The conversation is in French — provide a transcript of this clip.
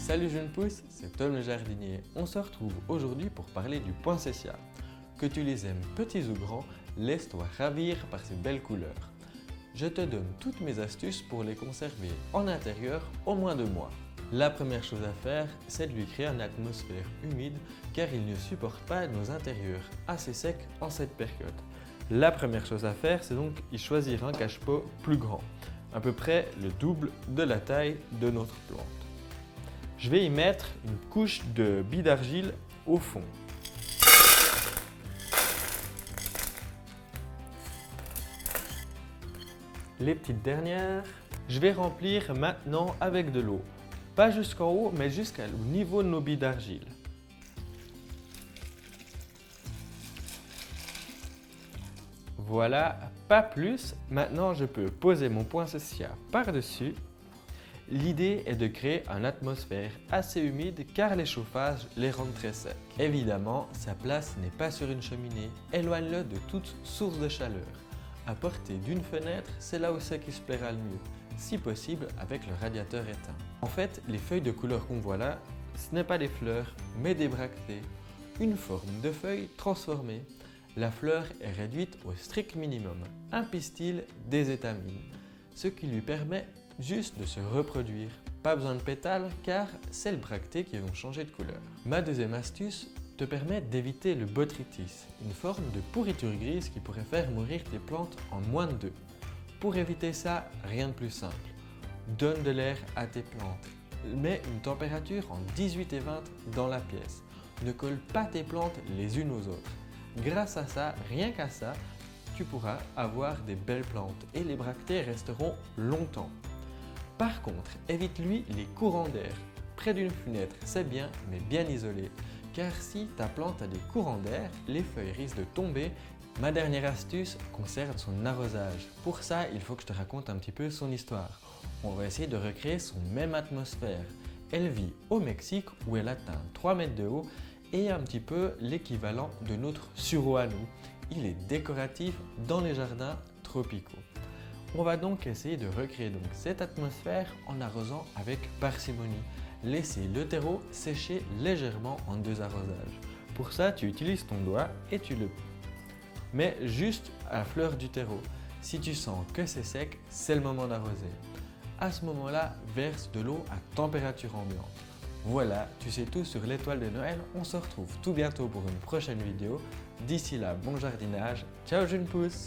Salut jeunes pousses, c'est Tom le jardinier. On se retrouve aujourd'hui pour parler du poinsettia. Que tu les aimes petits ou grands, laisse-toi ravir par ses belles couleurs. Je te donne toutes mes astuces pour les conserver en intérieur au moins 2 mois. La première chose à faire, c'est de lui créer une atmosphère humide car il ne supporte pas nos intérieurs assez secs en cette période. La première chose à faire, c'est donc y choisir un cache-pot plus grand, à peu près le double de la taille de notre plante. Je vais y mettre une couche de billes d'argile au fond. Les petites dernières, je vais remplir maintenant avec de l'eau. Pas jusqu'en haut, mais jusqu'au niveau de nos billes d'argile. Voilà, pas plus. Maintenant, je peux poser mon poinsettia par-dessus. L'idée est de créer une atmosphère assez humide car les chauffages les rendent très secs. Évidemment, sa place n'est pas sur une cheminée. Éloigne-le de toute source de chaleur. À portée d'une fenêtre, c'est là où c'est qui se plaira le mieux, si possible avec le radiateur éteint. En fait, les feuilles de couleur qu'on voit là, ce n'est pas des fleurs, mais des bractées, une forme de feuille transformée. La fleur est réduite au strict minimum, un pistil, des étamines, ce qui lui permet juste de se reproduire. Pas besoin de pétales car c'est le bractées qui vont changer de couleur. Ma deuxième astuce te permet d'éviter le botrytis, une forme de pourriture grise qui pourrait faire mourir tes plantes en moins de 2. Pour éviter ça, rien de plus simple. Donne de l'air à tes plantes. Mets une température en 18 et 20 dans la pièce. Ne colle pas tes plantes les unes aux autres. Grâce à ça, rien qu'à ça, tu pourras avoir des belles plantes et les bractées resteront longtemps. Par contre, évite-lui les courants d'air. Près d'une fenêtre, c'est bien, mais bien isolé. Car si ta plante a des courants d'air, les feuilles risquent de tomber. Ma dernière astuce concerne son arrosage. Pour ça, il faut que je te raconte un petit peu son histoire. On va essayer de recréer son même atmosphère. Elle vit au Mexique où elle atteint 3 mètres de haut et un petit peu l'équivalent de notre sureau à nous. Il est décoratif dans les jardins tropicaux. On va donc essayer de recréer cette atmosphère en arrosant avec parcimonie. Laissez le terreau sécher légèrement en 2 arrosages. Pour ça, tu utilises ton doigt et tu le mets juste à la fleur du terreau. Si tu sens que c'est sec, c'est le moment d'arroser. À ce moment-là, verse de l'eau à température ambiante. Voilà, tu sais tout sur l'étoile de Noël. On se retrouve tout bientôt pour une prochaine vidéo. D'ici là, bon jardinage. Ciao jeunes pousses!